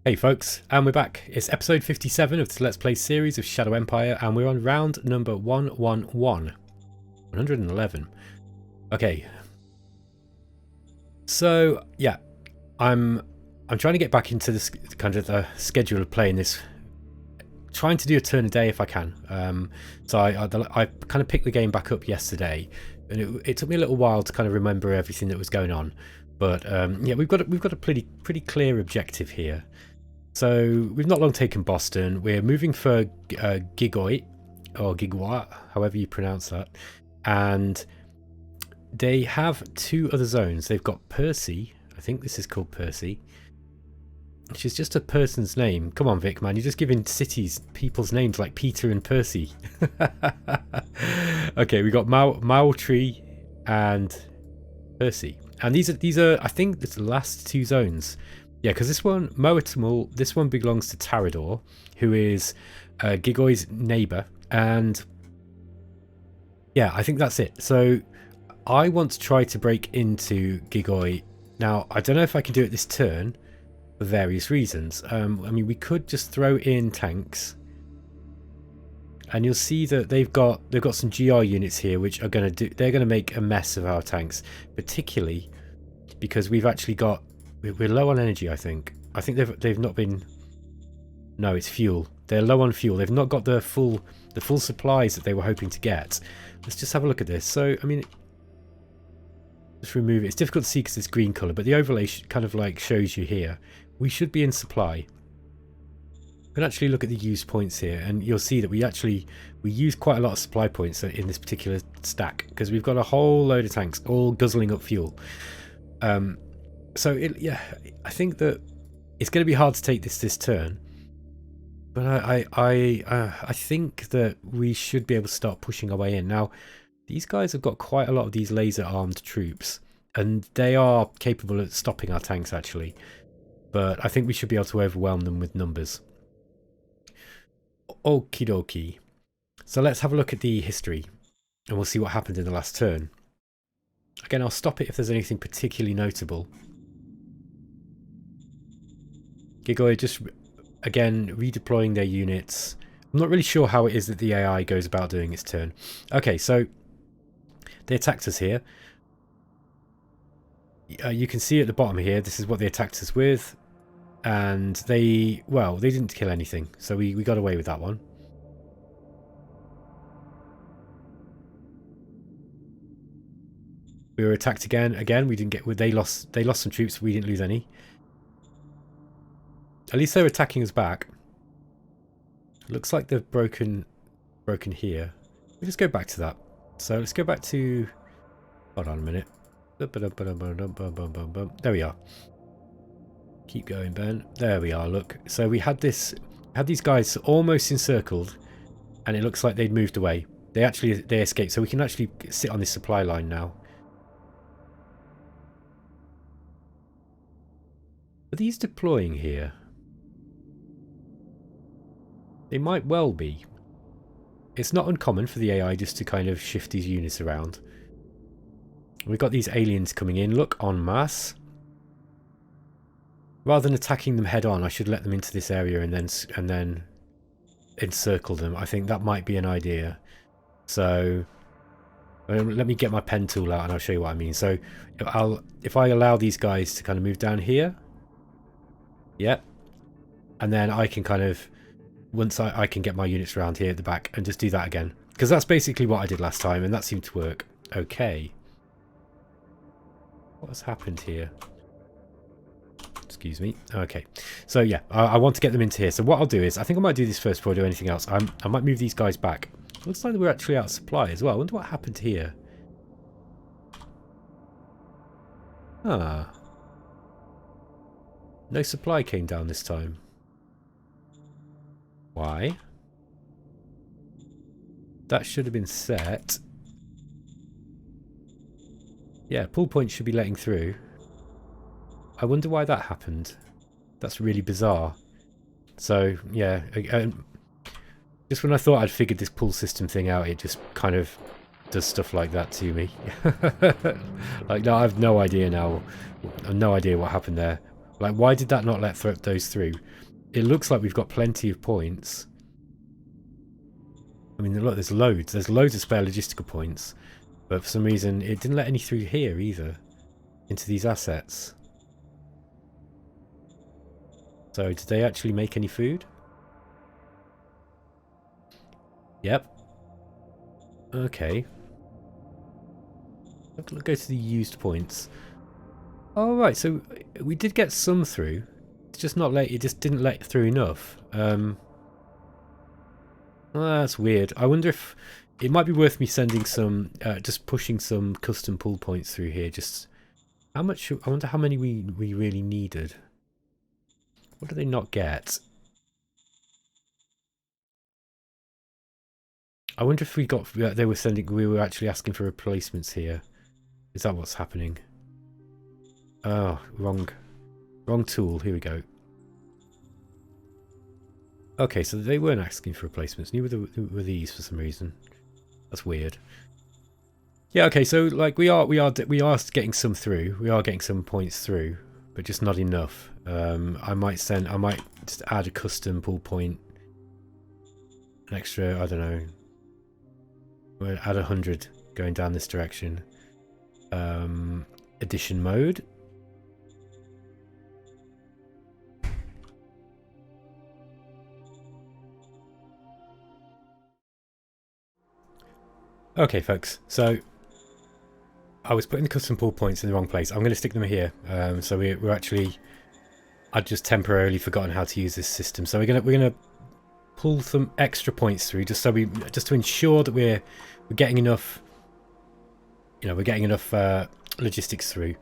Hey folks, and we're back. It's episode 57 of the Let's Play series of Shadow Empire, and we're on round number 111. Okay. So, yeah, I'm trying to get back into this kind of the schedule of playing this, trying to do a turn a day if I can. So I kind of picked the game back up yesterday, and it took me a little while to kind of remember everything that was going on. But yeah, we've got a pretty clear objective here. So we've not long taken Boston. We're moving for Gigoy, or Gigwa, however you pronounce that. And they have two other zones. They've got Percy. I think this is called Percy, which is just a person's name. Come on, Vic, man. You're just giving cities people's names like Peter and Percy. Okay, we got Mautri and Percy. And these are I think it's the last two zones. Yeah, because this one, Moatamul, this one belongs to Tarador, who is Gigoy's neighbour. And yeah, I think that's it. So I want to try to break into Gigoy. Now, I don't know if I can do it this turn for various reasons. I mean, we could just throw in tanks. And you'll see that they've got some GR units here, which are going to they're going to make a mess of our tanks, particularly because we've actually got. We're low on energy, I think. I think they've not been. No, it's fuel. They're low on fuel. They've not got the full supplies that they were hoping to get. Let's just have a look at this. So, I mean, just remove it. It's difficult to see because it's green colour, but the overlay kind of like shows you here. We should be in supply. We can actually look at the use points here, and you'll see that we use quite a lot of supply points in this particular stack because we've got a whole load of tanks all guzzling up fuel. So yeah, I think that it's going to be hard to take this turn, but I think that we should be able to start pushing our way in. Now, these guys have got quite a lot of these laser armed troops, and they are capable of stopping our tanks actually. But I think we should be able to overwhelm them with numbers. Okie dokie. So let's have a look at the history, and we'll see what happened in the last turn. Again, I'll stop it if there's anything particularly notable. Gigoy just, again, redeploying their units. I'm not really sure how it is that the AI goes about doing its turn. Okay, so they attacked us here. You can see at the bottom here, this is what they attacked us with. And they didn't kill anything, so we got away with that one. We were attacked again. Again, we didn't get. They lost some troops. We didn't lose any. At least they're attacking us back. Looks like they've broken here. We'll just go back to that. So let's go back to. Hold on a minute. There we are. Keep going, Ben. There we are. Look. So we had these guys almost encircled, and it looks like they'd moved away. They escaped. So we can actually sit on this supply line now. Are these deploying here? They might well be. It's not uncommon for the AI just to kind of shift these units around. We've got these aliens coming in. Look, en masse. Rather than attacking them head on, I should let them into this area and then encircle them. I think that might be an idea. So let me get my pen tool out and I'll show you what I mean. So if I allow these guys to kind of move down here. Yep. And then I can kind of, once I can get my units around here at the back and just do that again. Because that's basically what I did last time and that seemed to work. Okay. What has happened here? Excuse me. Okay. So yeah, I want to get them into here. So what I'll do is, I think I might do this first before I do anything else. I might move these guys back. Looks like we're actually out of supply as well. I wonder what happened here. Ah. No supply came down this time. Why? That should have been set. Yeah, pull point should be letting through. I wonder why that happened. That's really bizarre. So, yeah. Just when I thought I'd figured this pull system thing out, it just kind of does stuff like that to me. Like, no, I have no idea now. I have no idea what happened there. Like, why did that not let those through? It looks like we've got plenty of points. I mean, look, there's loads. There's loads of spare logistical points. But for some reason, it didn't let any through here either. Into these assets. So, did they actually make any food? Yep. Okay. Let's go to the used points. Oh, right. So, we did get some through. It's just not let. It just didn't let through enough. Well, that's weird. I wonder if it might be worth me sending some, just pushing some custom pull points through here. Just how much? I wonder how many we really needed. What do they not get? I wonder if we got. They were sending. We were actually asking for replacements here. Is that what's happening? Oh, wrong tool. Here we go. Okay, so they weren't asking for replacements. Neither were these for some reason. That's weird. Yeah. Okay. So like we are getting some through. We are getting some points through, but just not enough. I might just add a custom pull point. An extra. I don't know. We'll add 100 going down this direction. Edition mode. Okay, folks, so I was putting the custom pull points in the wrong place. I'm going to stick them here. So we're actually, I'd just temporarily forgotten how to use this system. So we're gonna pull some extra points through, just to ensure that we're getting enough. You know, we're getting enough logistics through.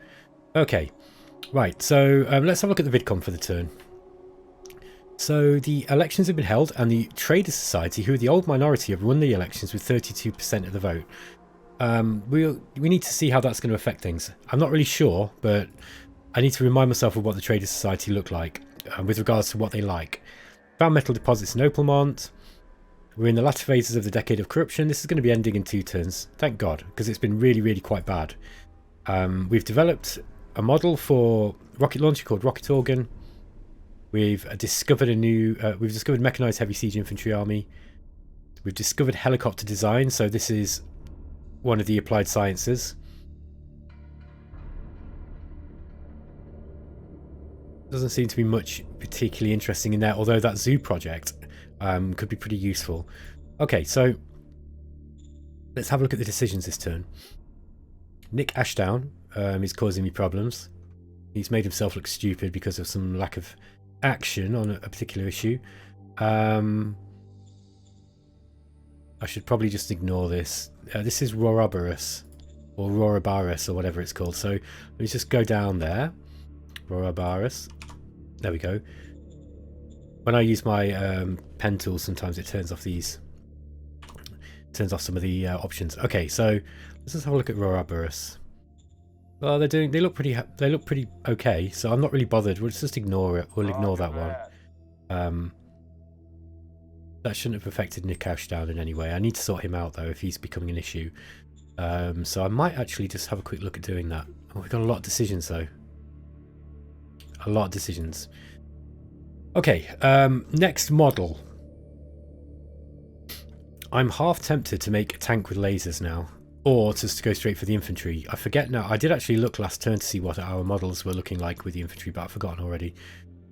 Okay, right. So let's have a look at the vidcom for the turn. So the elections have been held, and the Trader Society, who are the old minority, have won the elections with 32% of the vote. We need to see how that's going to affect things. I'm not really sure, but I need to remind myself of what the Trader Society look like with regards to what they like. Found metal deposits in Opalmont. We're in the latter phases of the Decade of Corruption. This is going to be ending in 2 turns. Thank God, because it's been really, really quite bad. We've developed a model for rocket launcher called Rocket Organ. We've discovered we've discovered mechanized heavy siege infantry army. We've discovered helicopter design, so this is one of the applied sciences. Doesn't seem to be much particularly interesting in there, although that zoo project could be pretty useful. Okay, so let's have a look at the decisions this turn. Nick Ashdown is causing me problems. He's made himself look stupid because of some lack of action on a particular issue. I should probably just ignore this. This is Rorobarus, or Rorobarus, or whatever it's called. So let me just go down there. Rorobarus. There we go. When I use my pen tool, sometimes it turns off these. Turns off some of the options. Okay, so let's just have a look at Rorobarus. Well, they look pretty okay. So I'm not really bothered. We'll just ignore it. We'll ignore that one. That shouldn't have affected Nick Ashdown in any way. I need to sort him out though if he's becoming an issue. So I might actually just have a quick look at doing that. Oh, we've got a lot of decisions though. A lot of decisions. Okay, next model. I'm half tempted to make a tank with lasers now, or just to go straight for the infantry. I forget now. I did actually look last turn to see what our models were looking like with the infantry, but I've forgotten already.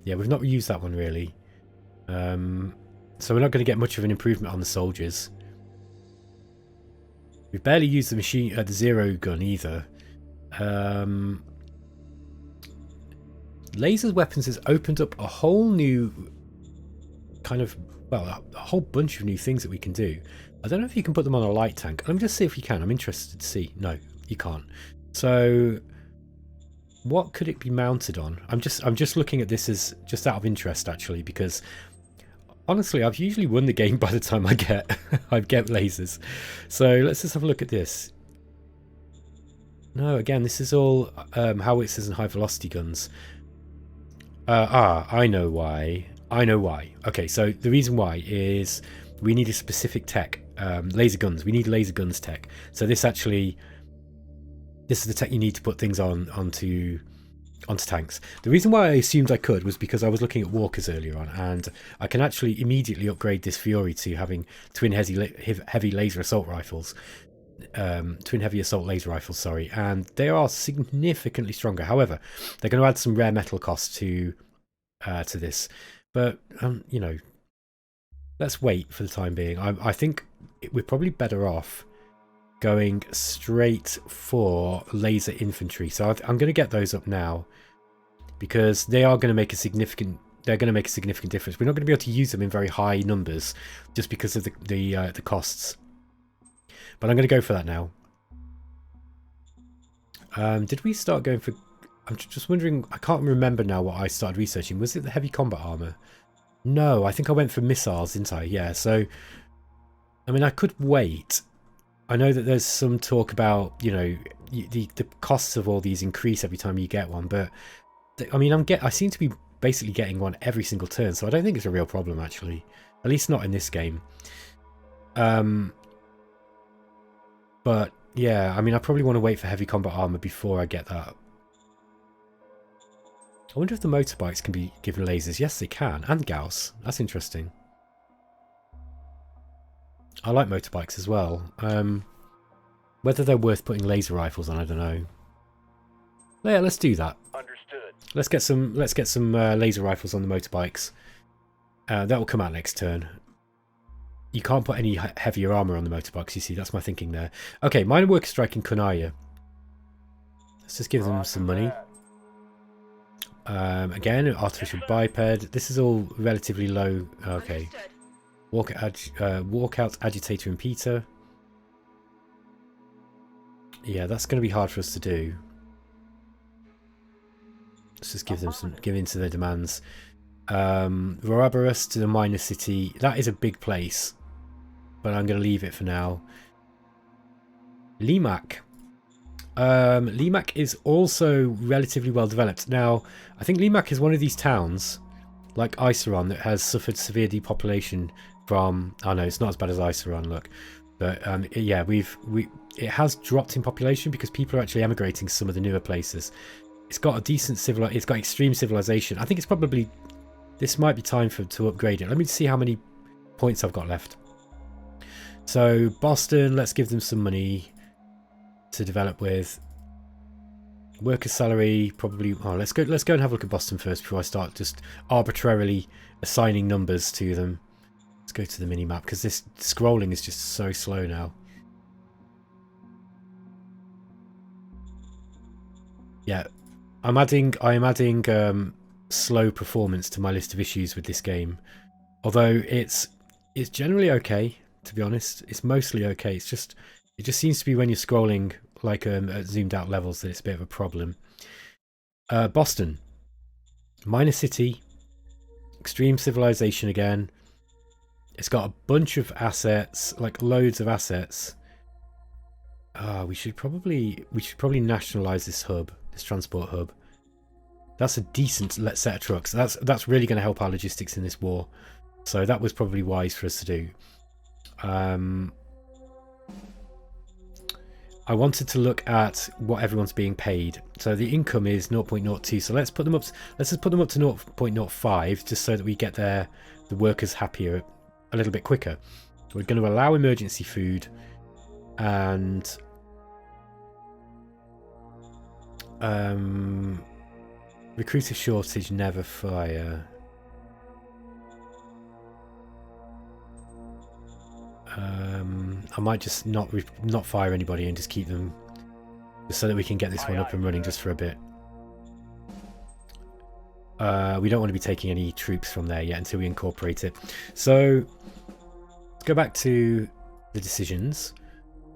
Yeah, we've not used that one really. So we're not going to get much of an improvement on the soldiers. We've barely used the the zero gun either. Lasers weapons has opened up a whole new kind of, well, a whole bunch of new things that we can do. I don't know if you can put them on a light tank. Let me just see if you can. I'm interested to see. No, you can't. So what could it be mounted on? I'm just looking at this as just out of interest actually, because honestly I've usually won the game by the time I get lasers. So let's just have a look at this. No, again, this is all howitzers and high velocity guns. I know why. Okay, so the reason why is we need a specific tech. Laser guns. We need laser guns tech. So this is the tech you need to put things onto onto tanks. The reason why I assumed I could was because I was looking at walkers earlier on, and I can actually immediately upgrade this Fury to having twin heavy laser assault rifles. Twin heavy assault laser rifles, sorry, and they are significantly stronger. However, they're going to add some rare metal costs to this, but you know, let's wait for the time being. I think we're probably better off going straight for laser infantry. So I'm going to get those up now because they are going to make a significant. They're going to make a significant difference. We're not going to be able to use them in very high numbers just because of the costs. But I'm going to go for that now. Did we start going for... I'm just wondering... I can't remember now what I started researching. Was it the heavy combat armor? No, I think I went for missiles, didn't I? Yeah, so... I mean, I could wait. I know that there's some talk about, you know, the costs of all these increase every time you get one. But, I mean, I seem to be basically getting one every single turn. So I don't think it's a real problem, actually. At least not in this game. But, yeah, I mean, I probably want to wait for heavy combat armor before I get that. I wonder if the motorbikes can be given lasers. Yes, they can. And Gauss. That's interesting. I like motorbikes as well. Whether they're worth putting laser rifles on, I don't know. Yeah, let's do that. Understood. Let's get some laser rifles on the motorbikes. That will come out next turn. You can't put any heavier armor on the motorbikes, you see. That's my thinking there. Okay, minor worker strike in Kunaya. Let's just give them some money. Again, artificial biped. This is all relatively low. Okay. Walkout agitator and Peter. Yeah, that's going to be hard for us to do. Let's just give in to their demands. Rorabarus to the minor city. That is a big place. But I'm going to leave it for now. Limak. Limak is also relatively well developed. Now, I think Limak is one of these towns, like Iseron, that has suffered severe depopulation from... Oh no, it's not as bad as Iseron, look. But yeah, it has dropped in population because people are actually emigrating to some of the newer places. It's got a decent it's got extreme civilization. I think it's probably... This might be time to upgrade it. Let me see how many points I've got left. So Boston, let's give them some money to develop with. Worker salary, probably. Oh, let's go and have a look at Boston first before I start just arbitrarily assigning numbers to them. Let's go to the mini map because this scrolling is just so slow now. Yeah, I am adding slow performance to my list of issues with this game. Although it's generally okay. To be honest, it's mostly okay. It just seems to be when you're scrolling like at zoomed out levels that it's a bit of a problem. Boston, minor city, extreme civilization again. It's got a bunch of assets, like loads of assets. We should probably nationalize this hub, this transport hub. That's a decent set of trucks. That's really going to help our logistics in this war. So that was probably wise for us to do. I wanted to look at what everyone's being paid. So the income is 0.02. So let's put them up. Let's just put them up to 0.05, just so that we get the workers happier a little bit quicker. We're going to allow emergency food and recruiter shortage, never fire. I might just not fire anybody and just keep them, just so that we can get this one up and running just for a bit. We don't want to be taking any troops from there yet until we incorporate it. So let's go back to the decisions.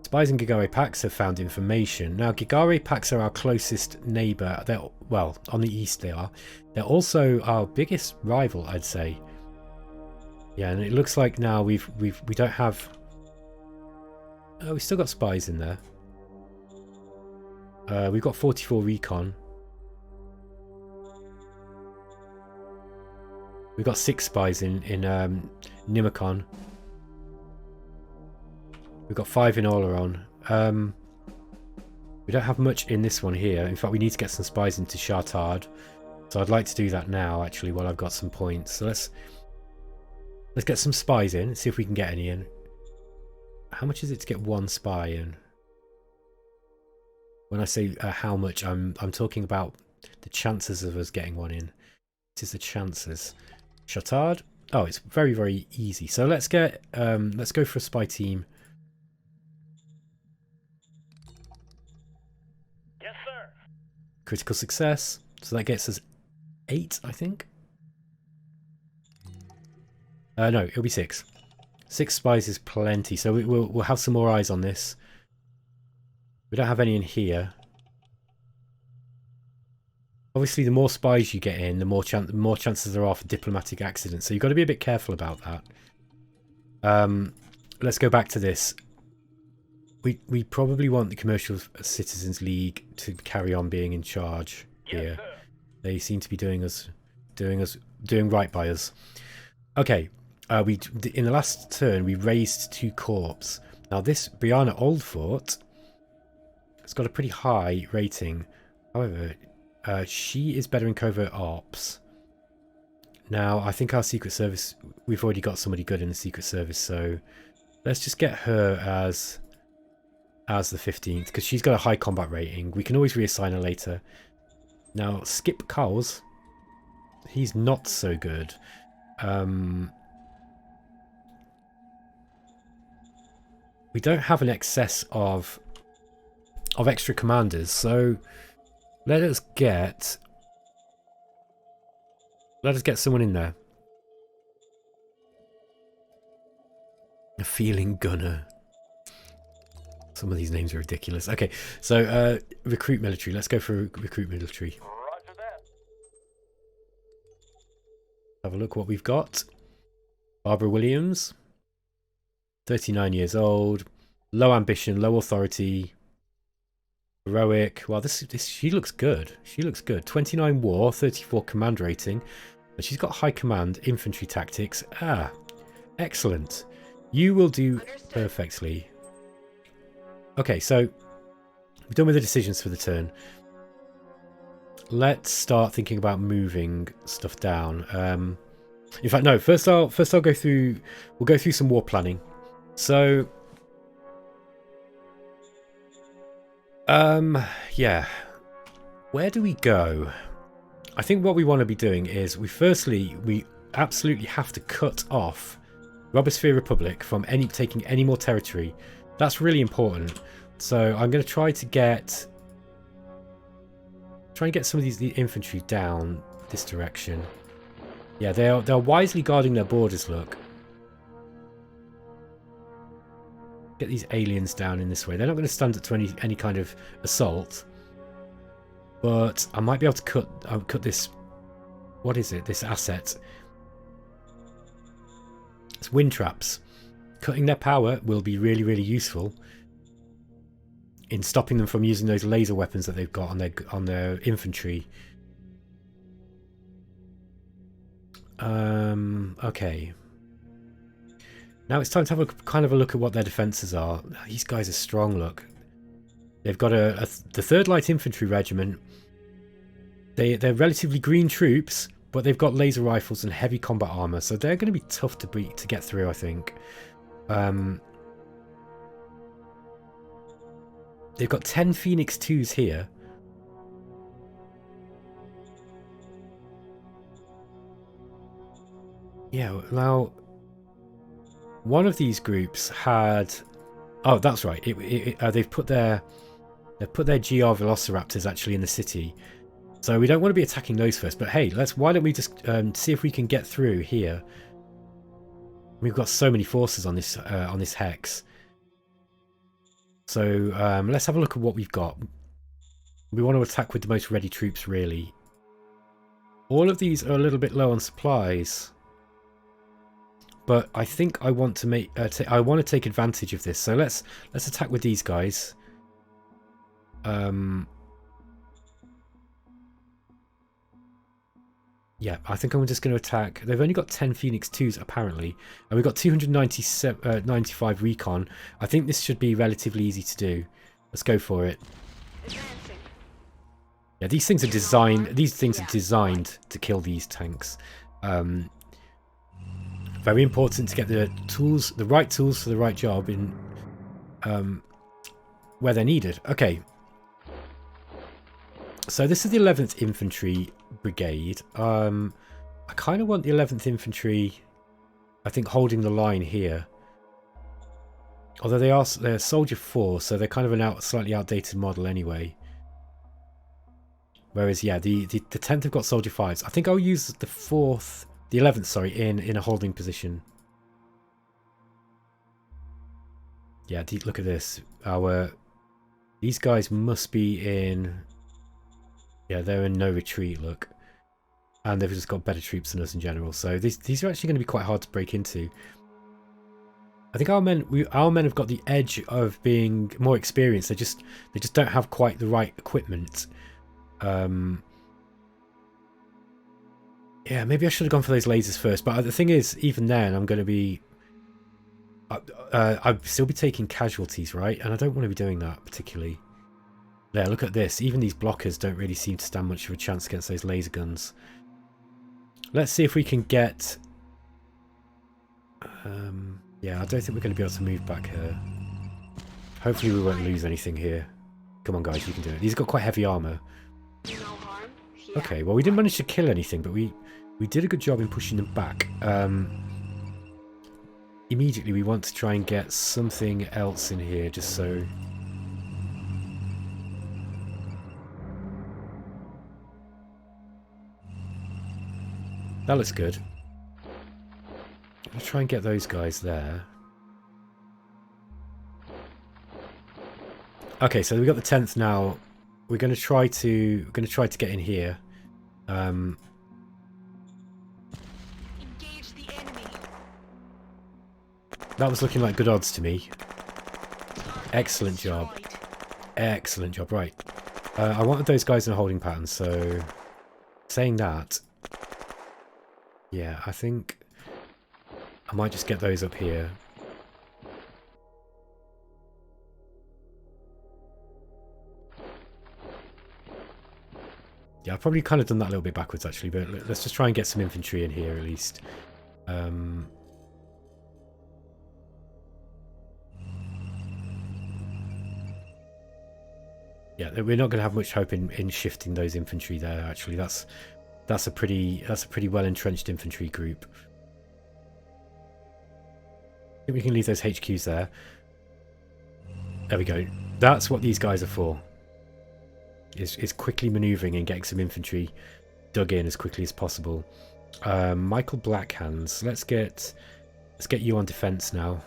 Spies and Gigare Pax have found information. Now, Gigare Pax are our closest neighbour. Well, on the east they are. They're also our biggest rival, I'd say. Yeah, and it looks like now we don't have... Oh, we still got spies in there. We've got 44 recon. We've got 6 spies in Nimicon. We've got 5 in Oleron. We've We don't have much in this one here. In fact, we need to get some spies into Chartard. So I'd like to do that now, actually, while I've got some points. So let's get some spies in, see if we can get any in. How much is it to get one spy in? When I say how much, I'm talking about the chances of us getting one in. What is the chances? Chartard? Oh, it's very, very easy. So let's go for a spy team. Yes, sir. Critical success. So that gets us 8, I think. No, it'll be 6. 6 spies is plenty. So we'll have some more eyes on this. We don't have any in here. Obviously, the more spies you get in, the more chances there are for diplomatic accidents. So you've got to be a bit careful about that. Let's go back to this. We probably want the Commercial Citizens League to carry on being in charge here. Yes, they seem to be doing right by us. Okay. In the last turn we raised 2 corps. Now this Brianna Old Fort has got a pretty high rating. However, she is better in covert ops. Now I think our Secret Service, we've already got somebody good in the Secret Service, so let's just get her as the 15th because she's got a high combat rating. We can always reassign her later. Now Skip Cowles, he's not so good. We don't have an excess of extra commanders, so let us get someone in there. A feeling gunner. Some of these names are ridiculous. Okay, so recruit military. Let's go for recruit military. Roger that. Have a look what we've got. Barbara Williams. 39 years old, low ambition, low authority, heroic. Well, she looks good. She looks good. 29 war, 34 command rating, and she's got high command, infantry tactics. Ah, excellent. You will do perfectly. Okay, so we're done with the decisions for the turn. Let's start thinking about moving stuff down. In fact, no. First, I'll go through. We'll go through some war planning. So, yeah, where do we go? I think what we want to be doing is we absolutely have to cut off Robosphere Republic from taking any more territory. That's really important. So I'm going to try and get some of the infantry down this direction. Yeah, they're wisely guarding their borders. Look. Get these aliens down in this way. They're not going to stand up to any kind of assault. But I might be able to cut this. What is it? This asset. It's wind traps. Cutting their power will be really, really useful in stopping them from using those laser weapons that they've got on their infantry. Okay. Now it's time to have a look at what their defences are. These guys are strong, look. They've got the 3rd Light Infantry Regiment. They're relatively green troops, but they've got laser rifles and heavy combat armour, so they're going to be tough to get through, I think. They've got 10 Phoenix 2s here. Yeah, now one of these groups had. Oh, that's right. They've put their GR Velociraptors actually in the city, so we don't want to be attacking those first. But hey, why don't we just see if we can get through here? We've got so many forces on this hex. So let's have a look at what we've got. We want to attack with the most ready troops, really. All of these are a little bit low on supplies. But I think I want to I want to take advantage of this. So let's attack with these guys. Yeah, I think I'm just going to attack. They've only got 10 Phoenix 2s apparently, and we've got 295 recon. I think this should be relatively easy to do. Let's go for it. Advancing. Yeah, these things are designed. These things are designed to kill these tanks. Very important to get the tools, the right tools for the right job in where they're needed. Okay. So this is the 11th Infantry Brigade. I kind of want the 11th Infantry, I think, holding the line here. Although they're Soldier 4, so they're kind of a slightly outdated model anyway. Whereas, yeah, the 10th have got Soldier 5s. I think I'll use the 11th, sorry, in a holding position. Yeah, look at this. These guys must be in... Yeah, they're in no retreat, look. And they've just got better troops than us in general. So these are actually going to be quite hard to break into. I think our men have got the edge of being more experienced. They just don't have quite the right equipment. Yeah, maybe I should have gone for those lasers first. But the thing is, even then, I'm going to be... I'd still be taking casualties, right? And I don't want to be doing that particularly. There, look at this. Even these blockers don't really seem to stand much of a chance against those laser guns. Let's see if we can get... yeah, I don't think we're going to be able to move back here. Hopefully we won't lose anything here. Come on, guys, you can do it. These have got quite heavy armour. No harm. Okay, well, we didn't manage to kill anything, but we did a good job in pushing them back. Immediately, we want to try and get something else in here, just so... That looks good. Let's try and get those guys there. Okay, so we got the 10th now. We're going to try to get in here. Engage the enemy. That was looking like good odds to me. Excellent job. Excellent job. Right. I wanted those guys in a holding pattern, so saying that, yeah, I think I might just get those up here. Yeah, I've probably kind of done that a little bit backwards actually, but let's just try and get some infantry in here at least. Yeah, we're not going to have much hope in shifting those infantry there. Actually, that's a pretty well entrenched infantry group. I think we can leave those HQs there. There we go. That's what these guys are for. Is quickly manoeuvring and getting some infantry dug in as quickly as possible. Michael Blackhands, let's get you on defense now.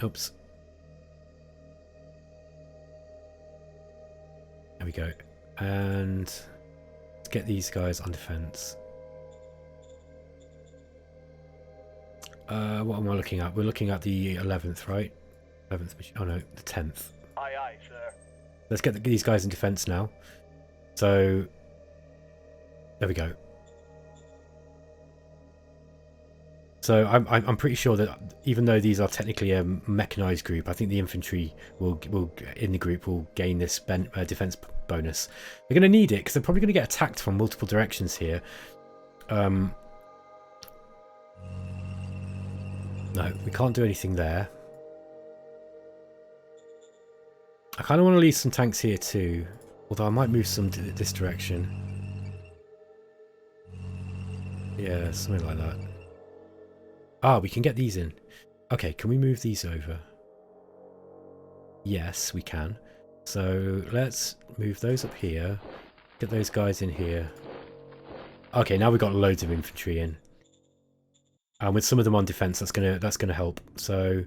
Oops. There we go. And let's get these guys on defense. What am I looking at? We're looking at the 11th, right? 11th. Oh no, the 10th. Aye, aye, sir. Let's get these guys in defense now. So there we go. So I'm pretty sure that even though these are technically a mechanized group, I think the infantry will in the group will gain this defense bonus. They're going to need it because they're probably going to get attacked from multiple directions here. No, we can't do anything there. I kind of want to leave some tanks here too, although I might move some to this direction. Yeah, something like that. Ah, we can get these in. Okay, can we move these over? Yes, we can. So let's move those up here. Get those guys in here. Okay, now we've got loads of infantry in. And with some of them on defense, that's gonna help. So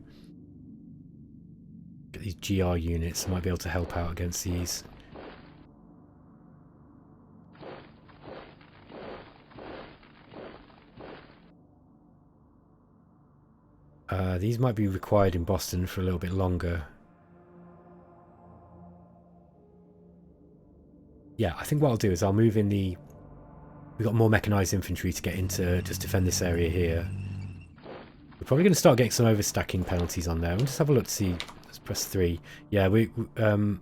get these GR units, might be able to help out against these. These might be required in Boston for a little bit longer. Yeah, I think what I'll do is I'll move in the... We've got more mechanized infantry to get into, just defend this area here. We're probably going to start getting some overstacking penalties on there. We'll just have a look to see Let's press 3. Yeah, oh,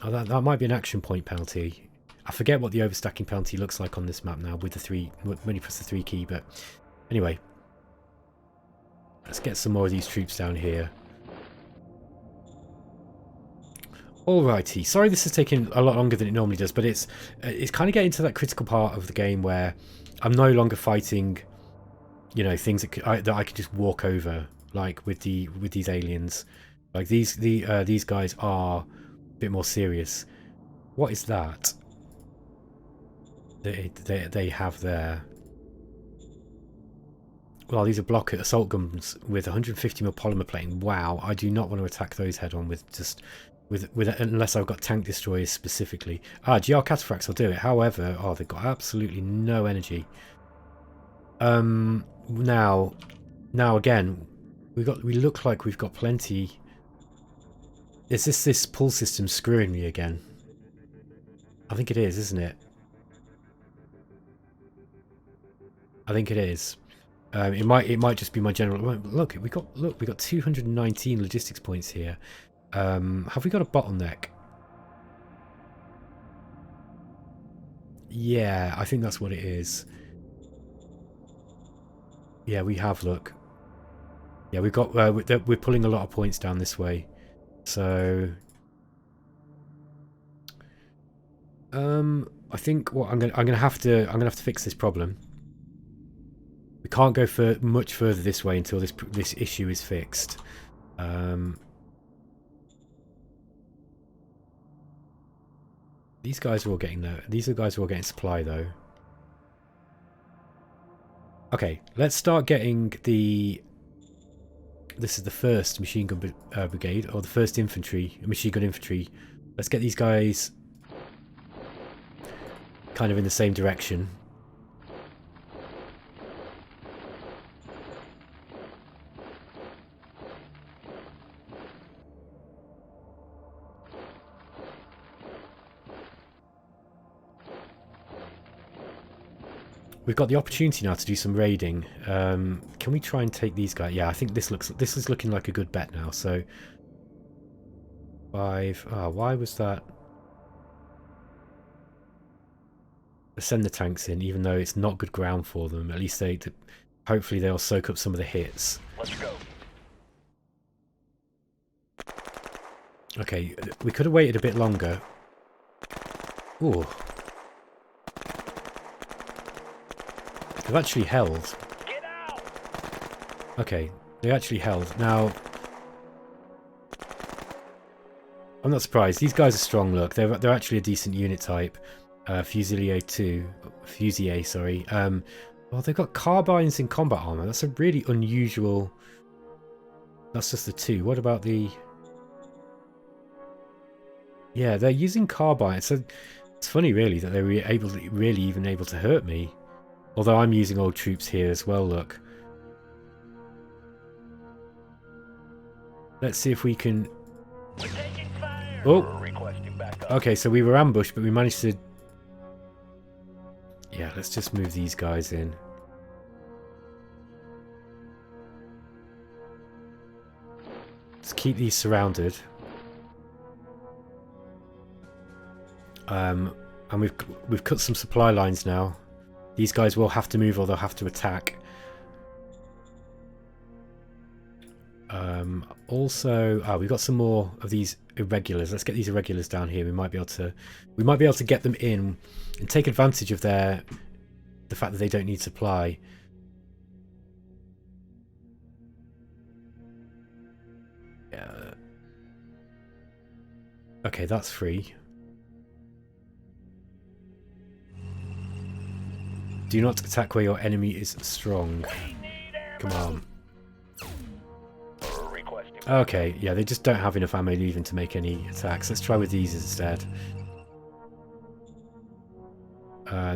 that might be an action point penalty. I forget what the overstacking penalty looks like on this map now with the 3 when you press the 3 key, but anyway. Let's get some more of these troops down here. Alrighty, sorry this is taking a lot longer than it normally does, but it's kind of getting to that critical part of the game where I'm no longer fighting, you know, things that I could just walk over, like with these aliens. Like these guys are a bit more serious. What is that? They have there. Well, these are block assault guns with 150mm polymer plating. Wow, I do not want to attack those head on with just. Unless I've got tank destroyers specifically. GR cataphracts will do it. However, oh, they've got absolutely no energy. Now again, we look like we've got plenty. Is this pull system screwing me again? I think it is, isn't it? I think it is. It might just be my general. Look, we got 219 logistics points here. Have we got a bottleneck? Yeah, I think that's what it is. Yeah, we have, look. Yeah, we've got we're pulling a lot of points down this way. So I think what I'm gonna have to fix this problem. We can't go for much further this way until this issue is fixed. These guys are all getting these are the guys who are getting supply though. Okay, let's start getting the. This is the first machine gun brigade, or the first machine gun infantry. Let's get these guys kind of in the same direction. We've got the opportunity now to do some raiding. Can we try and take these guys? Yeah, I think this is looking like a good bet now. So 5. Oh, why was that? Let's send the tanks in, even though it's not good ground for them. At least hopefully they'll soak up some of the hits. Let's go. Okay, we could have waited a bit longer. Ooh. They've actually held. Get out! Okay, they actually held. Now, I'm not surprised. These guys are strong. Look, they're actually a decent unit type. Fusilier, sorry. Well, they've got carbines in combat armor. That's a really unusual. That's just the 2. What about the? Yeah, they're using carbines. So it's funny, really, that they were really even able to hurt me. Although I'm using old troops here as well, look. Let's see if we can. We're taking fire. Oh, Requesting backup. okay, so we were ambushed, but we managed to. Yeah, let's just move these guys in. Let's keep these surrounded. And we've cut some supply lines now. These guys will have to move or they'll have to attack. Also, we've got some more of these irregulars. Let's get these irregulars down here. We might be able to get them in and take advantage of the fact that they don't need supply. Okay, that's free. Do not attack where your enemy is strong. Come on. Okay, yeah, they just don't have enough ammo even to make any attacks. Let's try with these instead.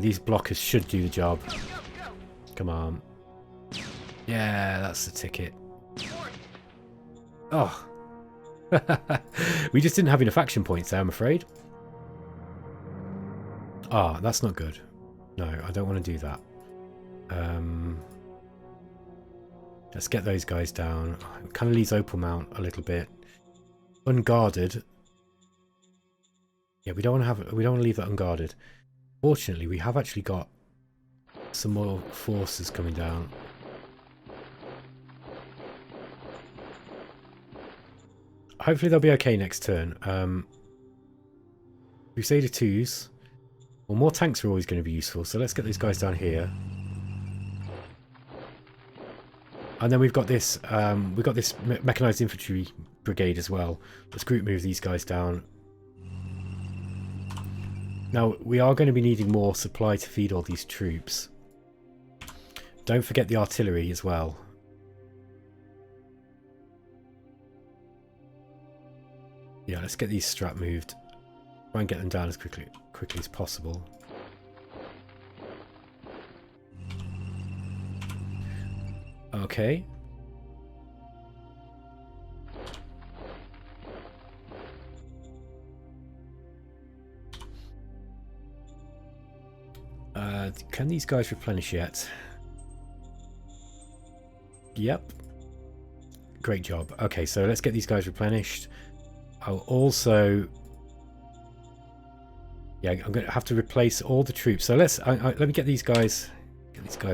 These blockers should do the job. Come on. Yeah, that's the ticket. Oh. We just didn't have enough action points there, I'm afraid. Ah, that's not good. No, I don't want to do that. Let's get those guys down. Kind of leaves Opal Mount a little bit unguarded. Yeah, we don't want to leave that unguarded. Fortunately, we have actually got some more forces coming down. Hopefully they'll be okay next turn. Crusader 2s. Well, more tanks are always going to be useful, so let's get these guys down here. And then we've got this mechanized infantry brigade as well. Let's group move these guys down. Now, we are going to be needing more supply to feed all these troops. Don't forget the artillery as well. Yeah, let's get these strat moved. Try and get them down as quickly as possible. Okay. Can these guys replenish yet? Yep. Great job. Okay, so let's get these guys replenished. I'll also... Yeah, I'm going to have to replace all the troops. So let me get these guys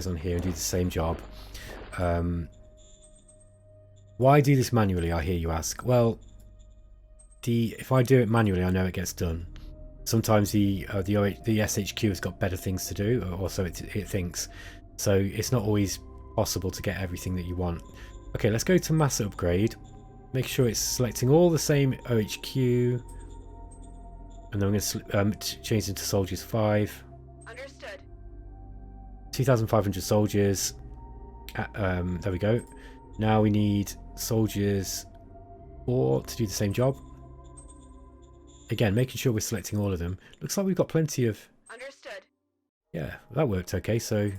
on here and do the same job. Why do this manually, I hear you ask? Well, if I do it manually, I know it gets done. Sometimes the SHQ has got better things to do, or so it thinks. So it's not always possible to get everything that you want. Okay, let's go to mass upgrade. Make sure it's selecting all the same OHQ. And then I'm going to change it to soldiers 5. Understood. 2,500 soldiers. There we go. Now we need soldiers 4 to do the same job. Again, making sure we're selecting all of them. Looks like we've got plenty of... Understood. Yeah, that worked okay. So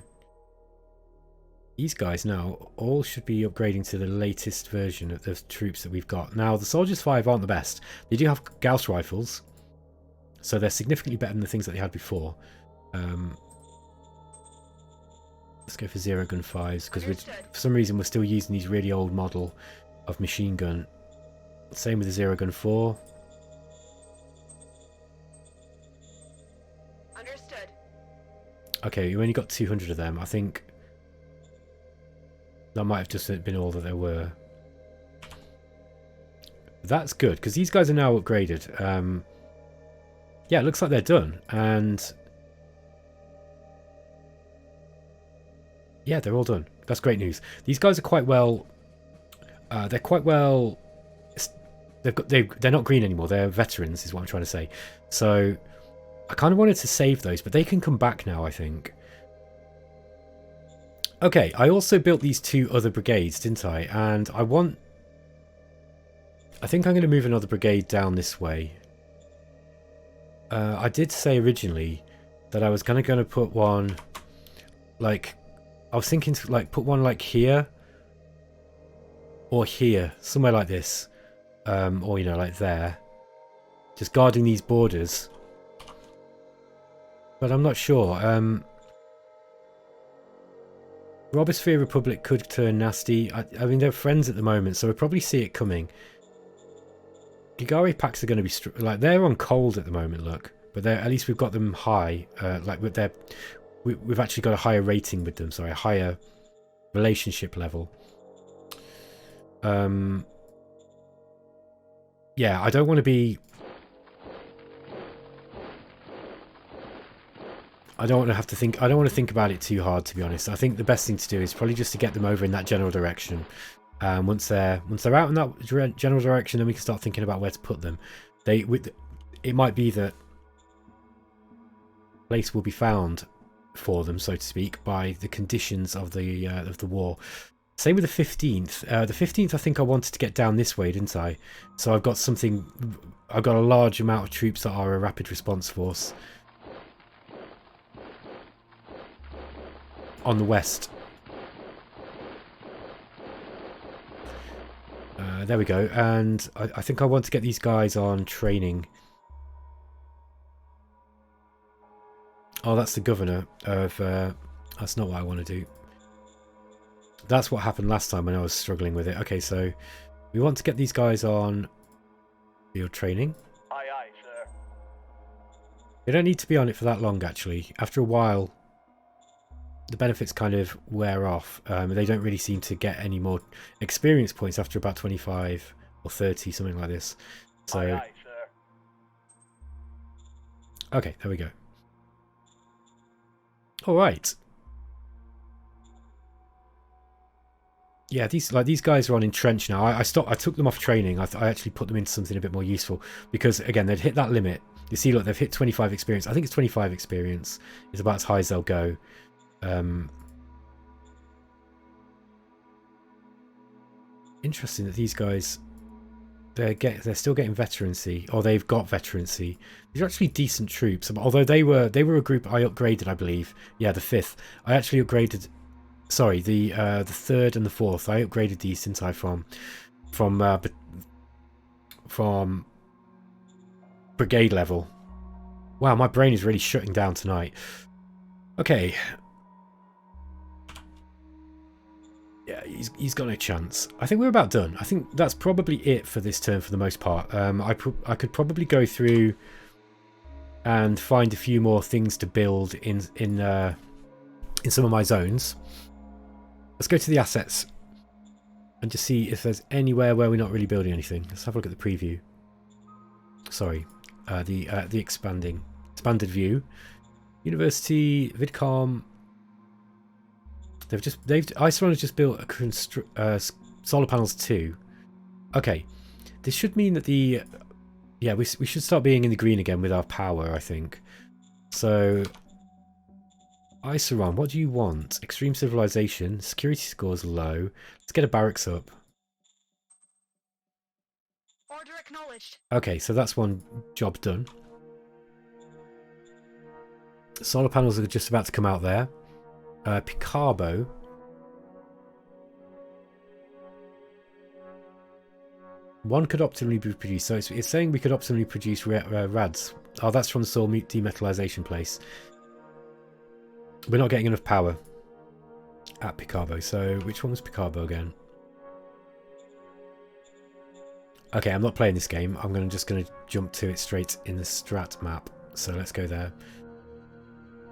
these guys now all should be upgrading to the latest version of the troops that we've got. Now, the soldiers 5 aren't the best. They do have Gauss rifles, so they're significantly better than the things that they had before. Let's go for zero gun 5s, because for some reason we're still using these really old model of machine gun. Same with the zero gun 4. Understood. Okay, you only got 200 of them. I think that might have just been all that there were. That's good, because these guys are now upgraded. Yeah, it looks like they're done. And yeah, they're all done. That's great news. These guys are quite well... they're quite well... They're not green anymore. They're veterans, is what I'm trying to say. So I kind of wanted to save those, but they can come back now, I think. Okay, I also built these 2 other brigades, didn't I? And I think I'm going to move another brigade down this way. I did say originally that I was going to put one, like... I was thinking to put one here or here, somewhere like this, or like there, just guarding these borders. But I'm not sure. Robosphere Republic could turn nasty. I mean, they're friends at the moment, so we'll probably see it coming. Gigari packs are going to be they're on cold at the moment. Look, but at least we've got them high. With their. We've actually got a higher rating with them, sorry, a higher relationship level. Yeah, I don't want to be... I don't want to have to think... I don't want to think about it too hard, to be honest. I think the best thing to do is probably just to get them over in that general direction. Once they're out in that general direction, then we can start thinking about where to put them. It might be that place will be found for them, so to speak, by the conditions of the war. Same with the 15th. The 15th, I think I wanted to get down this way, didn't I? So I've got a large amount of troops that are a rapid response force on the west. There we go. And I think I want to get these guys on training. Oh, that's the governor of... that's not what I want to do. That's what happened last time when I was struggling with it. Okay, so we want to get these guys on field training. Aye, aye, sir. They don't need to be on it for that long, actually. After a while, the benefits kind of wear off. They don't really seem to get any more experience points after about 25 or 30, something like this. So, Aye, aye, sir. okay, there we go. All right. Yeah, these guys are on entrench now. I took them off training. I actually put them into something a bit more useful because again they'd hit that limit. You see, look, they've hit 25 experience. I think it's 25 experience. It's about as high as they'll go. Interesting that these guys they're still getting veterancy, or they've got veterancy. These are actually decent troops. Although they were a group I upgraded, I believe. Yeah, the 5th. I actually upgraded. Sorry, the 3rd and the 4th. I upgraded these, didn't I? From brigade level. Wow, my brain is really shutting down tonight. Okay. Yeah, he's got no chance. I think we're about done. I think that's probably it for this turn for the most part. I could probably go through and find a few more things to build in some of my zones. Let's go to the assets and just see if there's anywhere where we're not really building anything. Let's have a look at the preview. Sorry, the expanded view. University, Vidcom. Iceland has just built a solar panels 2. Okay, this should mean that we should start being in the green again with our power, I think. So, Iceland, what do you want? Extreme civilization, security scores low. Let's get a barracks up. Order acknowledged. Okay, so that's one job done. Solar panels are just about to come out there. Picarbo. One could optimally be produced. So it's saying we could optimally produce rads. Oh, that's from the soil demetallization place. We're not getting enough power at Picarbo. So which one was Picarbo again? Okay, I'm not playing this game. I'm just going to jump to it straight in the strat map. So let's go there.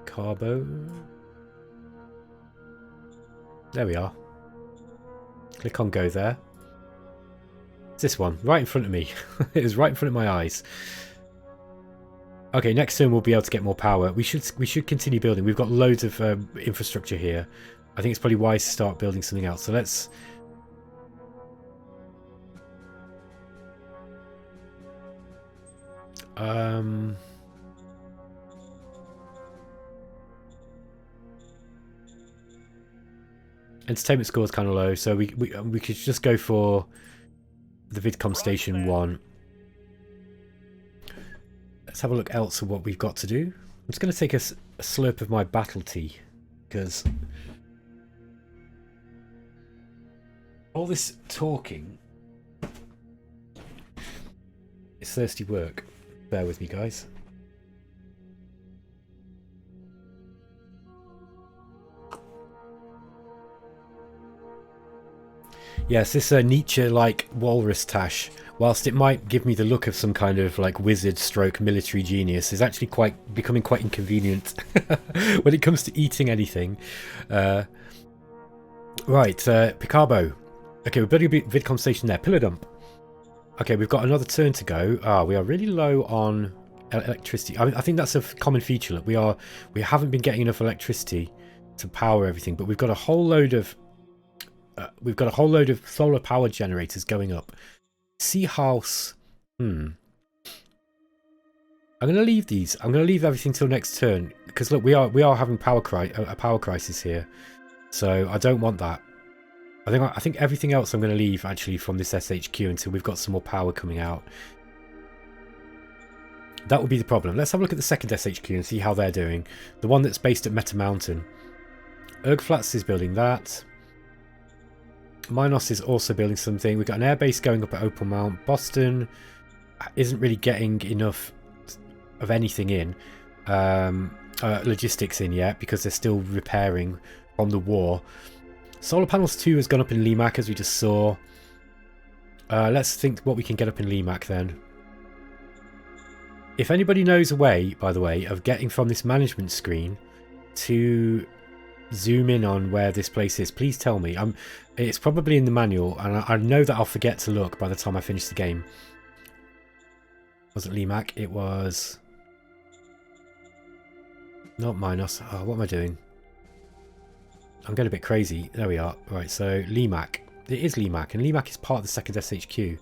Carbo. There we are. Click on go there. It's this one, right in front of me. It is right in front of my eyes. Okay, next turn we'll be able to get more power. We should continue building. We've got loads of infrastructure here. I think it's probably wise to start building something else. So let's... Entertainment score is kind of low, so we could just go for the Vidcom Station 1. Let's have a look else at what we've got to do. I'm just going to take a slurp of my battle tea, because all this talking is thirsty work. Bear with me, guys. Yes, this Nietzsche-like walrus tash, whilst it might give me the look of some kind of like wizard stroke military genius, is actually becoming quite inconvenient when it comes to eating anything. Right, Picarbo. Okay, we're building a Vidcom station there. Pillar dump. Okay, we've got another turn to go. We are really low on electricity. I mean, I think that's a common feature. Look, we haven't been getting enough electricity to power everything, but we've got a whole load of solar power generators going up. Sea house. I'm going to leave these. I'm going to leave everything till next turn because look, we are having a power crisis here, so I don't want that. I think everything else I'm going to leave actually from this SHQ until we've got some more power coming out. That would be the problem. Let's have a look at the second SHQ and see how they're doing. The one that's based at Meta Mountain. Ergflats is building that. Minos is also building something. We've got an airbase going up at Opal Mount. Boston isn't really getting enough of anything in. Logistics in yet because they're still repairing from the war. Solar panels 2 has gone up in Limac, as we just saw. Let's think what we can get up in Limac then. If anybody knows a way, by the way, of getting from this management screen to zoom in on where this place is, please tell me. It's probably in the manual, and I know that I'll forget to look by the time I finish the game. Wasn't Limac, it was... Not Minos. Oh, what am I doing? I'm going a bit crazy. There we are. Right, so Limac. It is Limac, and Limac is part of the 2nd SHQ.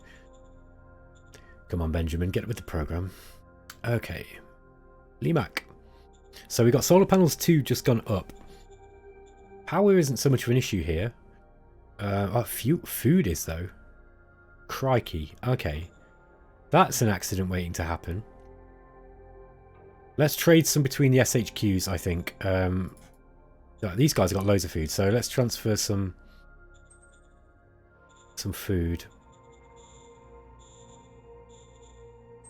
Come on, Benjamin, get with the program. Okay. Limac. So we got solar panels 2 just gone up. Power isn't so much of an issue here. Food is, though. Crikey. Okay. That's an accident waiting to happen. Let's trade some between the SHQs, I think. These guys have got loads of food, so let's transfer some food.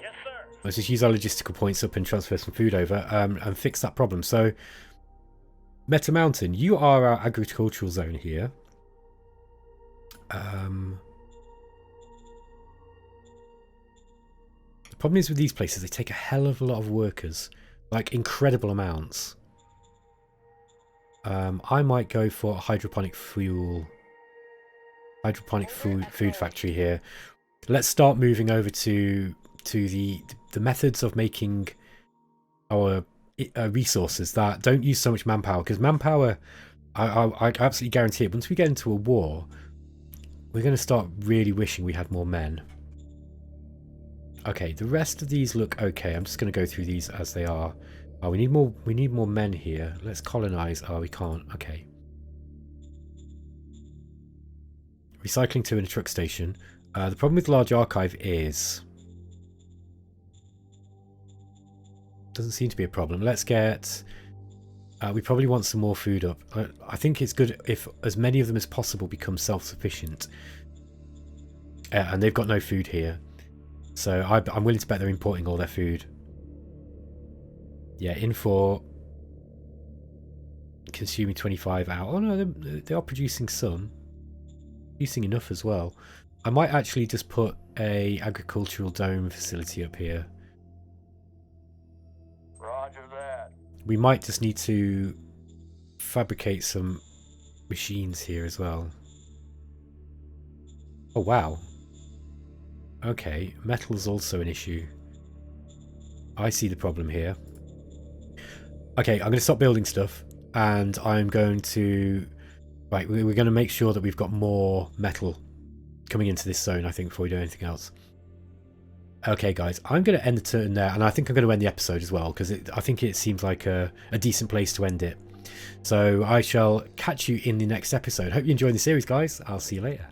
Yes, sir. Let's just use our logistical points up and transfer some food over and fix that problem. So, Meta Mountain, you are our agricultural zone here. The problem is with these places, they take a hell of a lot of workers. Like, incredible amounts. I might go for a hydroponic food factory here. Let's start moving over to the methods of making our resources that don't use so much manpower, because manpower, I absolutely guarantee it, once we get into a war, we're going to start really wishing we had more men. Okay, the rest of these look okay. I'm just going to go through these as they are. Oh, we need more men here. Let's colonize. Oh, we can't. Okay. Recycling 2 in a truck station. The problem with large archive is... Doesn't seem to be a problem. Let's get... we probably want some more food up. I think it's good if as many of them as possible become self-sufficient. And they've got no food here. So I'm willing to bet they're importing all their food. Yeah, in for consuming 25 out. Oh no, they are producing some. Producing enough as well. I might actually just put a agricultural dome facility up here. Roger that. We might just need to fabricate some machines here as well. Oh wow. Okay, metal's also an issue. I see the problem here. Okay, I'm going to stop building stuff, and I'm going to... Right, we're going to make sure that we've got more metal coming into this zone, I think, before we do anything else. Okay, guys, I'm going to end the turn there, and I think I'm going to end the episode as well, because I think it seems like a decent place to end it. So I shall catch you in the next episode. Hope you enjoyed the series, guys. I'll see you later.